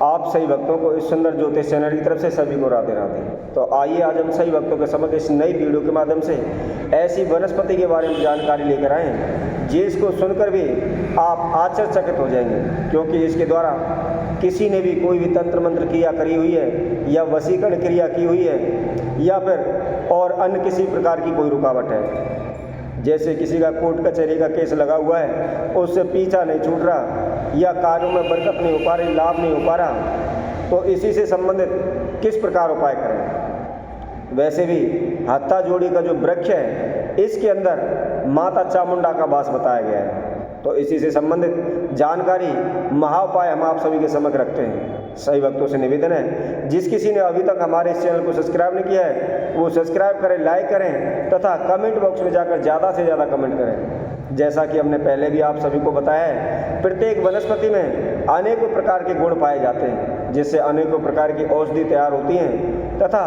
आप सही भक्तों को इस सुंदर ज्योतिष चैनल की तरफ से सभी को राधे राधे। तो आइए आज हम सही भक्तों के समक्ष इस नई वीडियो के माध्यम से ऐसी वनस्पति के बारे में जानकारी लेकर आए हैं जिसको सुनकर भी आप आश्चर्यचकित हो जाएंगे, क्योंकि इसके द्वारा किसी ने भी कोई भी तंत्र मंत्र क्रिया करी हुई है या वशीकरण क्रिया की हुई है या फिर और अन्य किसी प्रकार की कोई रुकावट है, जैसे किसी का कोर्ट कचहरी का केस लगा हुआ है, उससे पीछा नहीं छूट रहा या कार्यों में बरकत नहीं हो पा रही, लाभ नहीं हो पा रहा, तो इसी से संबंधित किस प्रकार उपाय करें। वैसे भी हत्था जोड़ी का जो वृक्ष है इसके अंदर माता चामुंडा का वास बताया गया है, तो इसी से संबंधित जानकारी महाउपाय हम आप सभी के समक्ष रखते हैं। सही भक्तों से निवेदन है, जिस किसी ने अभी तक हमारे इस चैनल को सब्सक्राइब नहीं किया है वो सब्सक्राइब करें, लाइक करें तथा कमेंट बॉक्स में जाकर ज़्यादा से ज़्यादा कमेंट करें। जैसा कि हमने पहले भी आप सभी को बताया है, प्रत्येक वनस्पति में अनेकों प्रकार के गुण पाए जाते हैं, जिससे अनेकों प्रकार की औषधि तैयार होती हैं तथा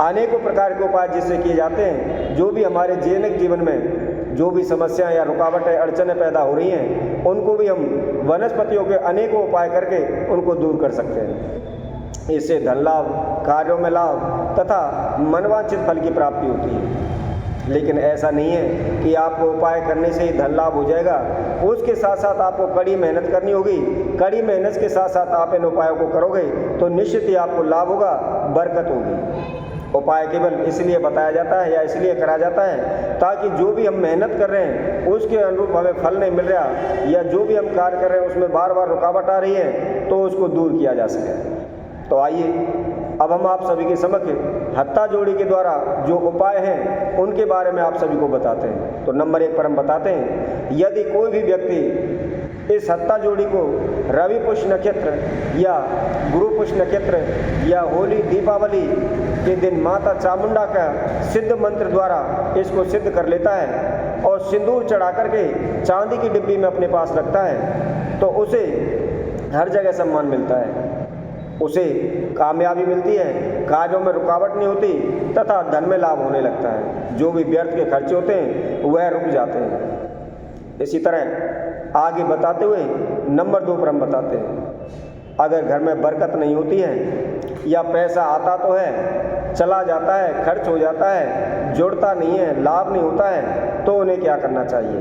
अनेकों प्रकार के उपाय जिससे किए जाते हैं। जो भी हमारे दैनिक जीवन में जो भी समस्याएं या रुकावटें अड़चनें पैदा हो रही हैं उनको भी हम वनस्पतियों के अनेकों उपाय करके उनको दूर कर सकते हैं। इससे धन लाभ, कार्यों में लाभ तथा मनवांछित फल की प्राप्ति होती है। लेकिन ऐसा नहीं है कि आपको उपाय करने से ही धन लाभ हो जाएगा, उसके साथ साथ आपको कड़ी मेहनत करनी होगी। कड़ी मेहनत के साथ साथ आप इन उपायों को करोगे तो निश्चित ही आपको लाभ होगा, बरकत होगी। उपाय केवल इसलिए बताया जाता है या इसलिए करा जाता है ताकि जो भी हम मेहनत कर रहे हैं उसके अनुरूप हमें फल नहीं मिल रहा या जो भी हम कार्य कर रहे हैं उसमें बार बार रुकावट आ रही है तो उसको दूर किया जा सके। तो आइए अब हम आप सभी के समक्ष हत्था जोड़ी के द्वारा जो उपाय हैं उनके बारे में आप सभी को बताते हैं। तो नंबर 1 पर हम बताते हैं, यदि कोई भी व्यक्ति इस हत्था जोड़ी को रवि पुष्य नक्षत्र या गुरु पुष्य नक्षत्र या होली दीपावली के दिन माता चामुंडा का सिद्ध मंत्र द्वारा इसको सिद्ध कर लेता है और सिंदूर चढ़ा करके चांदी की डिब्बी में अपने पास रखता है तो उसे हर जगह सम्मान मिलता है, उसे कामयाबी मिलती है, कार्यों में रुकावट नहीं होती तथा धन में लाभ होने लगता है। जो भी व्यर्थ के खर्चे होते हैं वह रुक जाते हैं। इसी तरह आगे बताते हुए नंबर 2 पर हम बताते हैं, अगर घर में बरकत नहीं होती है या पैसा आता तो है चला जाता है, खर्च हो जाता है, जुड़ता नहीं है, लाभ नहीं होता है, तो उन्हें क्या करना चाहिए।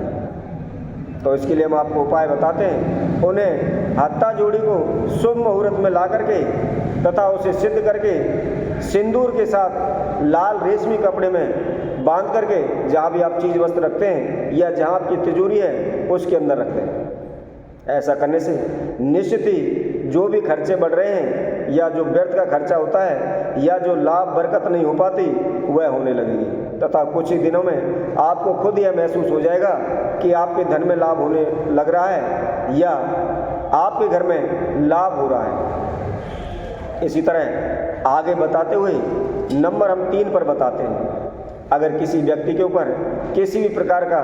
तो इसके लिए हम आपको उपाय बताते हैं। उन्हें हत्था जोड़ी को शुभ मुहूर्त में ला करके तथा उसे सिद्ध करके सिंदूर के साथ लाल रेशमी कपड़े में बांध करके जहाँ भी आप चीज़ वस्त्र रखते हैं या जहाँ आपकी तिजोरी है उसके अंदर रख दें। ऐसा करने से निश्चित ही जो भी खर्चे बढ़ रहे हैं या जो व्यर्थ का खर्चा होता है या जो लाभ बरकत नहीं हो पाती वह होने लगेगी तथा कुछ ही दिनों में आपको खुद यह महसूस हो जाएगा कि आपके धन में लाभ होने लग रहा है या आपके घर में लाभ हो रहा है। इसी तरह आगे बताते हुए नंबर हम 3 पर बताते हैं, अगर किसी व्यक्ति के ऊपर किसी भी प्रकार का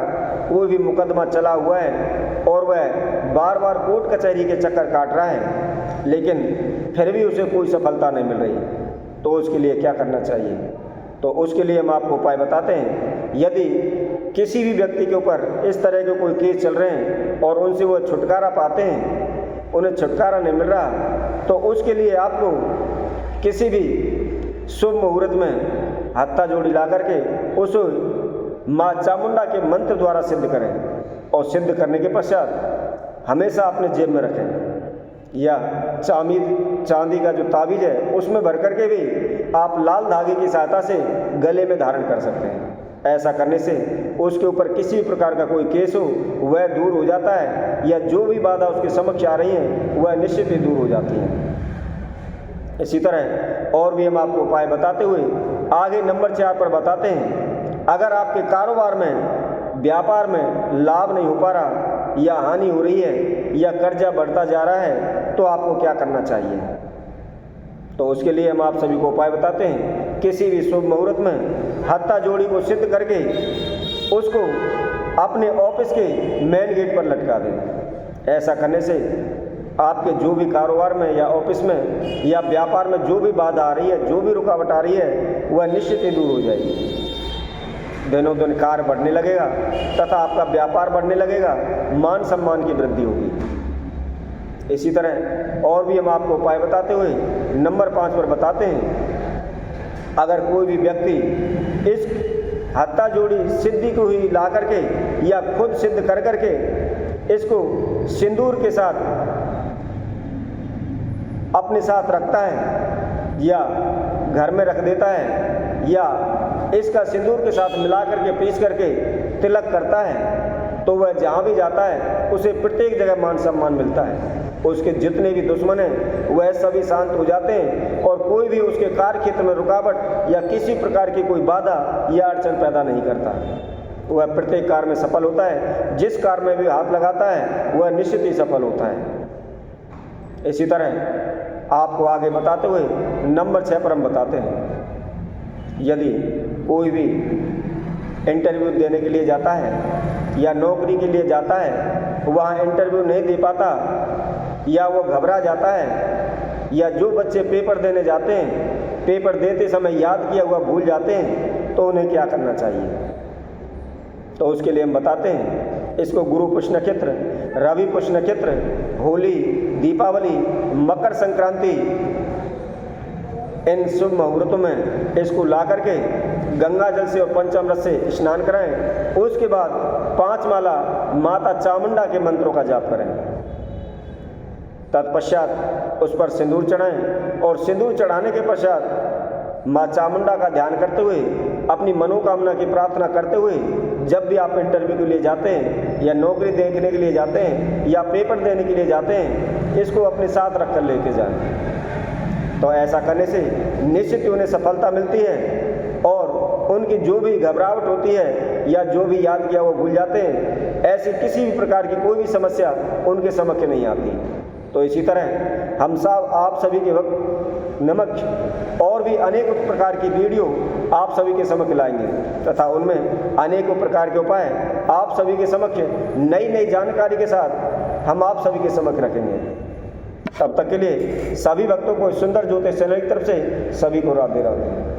कोई भी मुकदमा चला हुआ है और वह बार बार कोर्ट कचहरी के चक्कर काट रहा है लेकिन फिर भी उसे कोई सफलता नहीं मिल रही, तो उसके लिए क्या करना चाहिए। तो उसके लिए हम आपको उपाय बताते हैं। यदि किसी भी व्यक्ति के ऊपर इस तरह के कोई केस चल रहे हैं और उनसे वो छुटकारा पाते हैं, उन्हें छुटकारा नहीं मिल रहा, तो उसके लिए आपको किसी भी शुभ मुहूर्त में हत्था जोड़ी ला करके उस माँ चामुंडा के मंत्र द्वारा सिद्ध करें और सिद्ध करने के पश्चात हमेशा अपने जेब में रखें या चांदी का जो ताबीज़ है उसमें भर करके भी आप लाल धागे की सहायता से गले में धारण कर सकते हैं। ऐसा करने से उसके ऊपर किसी भी प्रकार का कोई केस हो वह दूर हो जाता है या जो भी बाधा उसके समक्ष आ रही हैं वह निश्चित ही दूर हो जाती है। इसी तरह और भी हम आपको उपाय बताते हुए आगे नंबर 4 पर बताते हैं, अगर आपके कारोबार में व्यापार में लाभ नहीं हो पा रहा या हानि हो रही है या कर्जा बढ़ता जा रहा है तो आपको क्या करना चाहिए। तो उसके लिए हम आप सभी को उपाय बताते हैं, किसी भी शुभ मुहूर्त में हत्था जोड़ी को सिद्ध करके उसको अपने ऑफिस के मेन गेट पर लटका दें। ऐसा करने से आपके जो भी कारोबार में या ऑफिस में या व्यापार में जो भी बाधा आ रही है, जो भी रुकावट आ रही है वह निश्चित ही दूर हो जाएगी। दिनों दिन कार्य बढ़ने लगेगा तथा आपका व्यापार बढ़ने लगेगा, मान सम्मान की वृद्धि होगी। इसी तरह और भी हम आपको उपाय बताते हुए नंबर 5 पर बताते हैं, अगर कोई भी व्यक्ति इस हत्ता जोड़ी सिद्धि को ही ला करके या खुद सिद्ध कर करके इसको सिंदूर के साथ अपने साथ रखता है या घर में रख देता है या इसका सिंदूर के साथ मिला करके पीस करके तिलक करता है, तो वह जहाँ भी जाता है उसे प्रत्येक जगह मान सम्मान मिलता है। उसके जितने भी दुश्मन हैं वह सभी शांत हो जाते हैं और कोई भी उसके कार्य क्षेत्र में रुकावट या किसी प्रकार की कोई बाधा या अड़चन पैदा नहीं करता। वह प्रत्येक कार्य में सफल होता है, जिस कार्य में भी हाथ लगाता है वह निश्चित ही सफल होता है। इसी तरह आपको आगे बताते हुए नंबर 6 पर हम बताते हैं, यदि कोई भी इंटरव्यू देने के लिए जाता है या नौकरी के लिए जाता है, वहाँ इंटरव्यू नहीं दे पाता या वो घबरा जाता है, या जो बच्चे पेपर देने जाते हैं पेपर देते समय याद किया हुआ भूल जाते हैं, तो उन्हें क्या करना चाहिए? तो उसके लिए हम बताते हैं, इसको गुरु पुष्य नक्षत्र, रवि पुष्य नक्षत्र, होली, दीपावली, मकर संक्रांति, इन शुभ मुहूर्तों में इसको ला करके गंगा जल से और पंचामृत से स्नान कराएं। उसके बाद 5 माला माता चामुंडा के मंत्रों का जाप करें। तत्पश्चात उस पर सिंदूर चढ़ाएं और सिंदूर चढ़ाने के पश्चात माँ चामुंडा का ध्यान करते हुए अपनी मनोकामना की प्रार्थना करते हुए जब भी आप इंटरव्यू के लिए जाते हैं या नौकरी देखने के लिए जाते हैं या पेपर देने के लिए जाते हैं, इसको अपने साथ रख कर लेके जाएं। तो ऐसा करने से निश्चित ही उन्हें सफलता मिलती है और उनकी जो भी घबराहट होती है या जो भी याद किया वो भूल जाते हैं, ऐसी किसी भी प्रकार की कोई भी समस्या उनके समक्ष नहीं आती। तो इसी तरह हम सब आप सभी के वक्त नमक और भी अनेक प्रकार की वीडियो आप सभी के समक्ष लाएंगे तथा उनमें अनेकों प्रकार के उपाय आप सभी के समक्ष नई नई जानकारी के साथ हम आप सभी के समक्ष रखेंगे। तब तक के लिए सभी भक्तों को सुंदर ज्योतिष चैनल की तरफ से सभी को राधे राधे।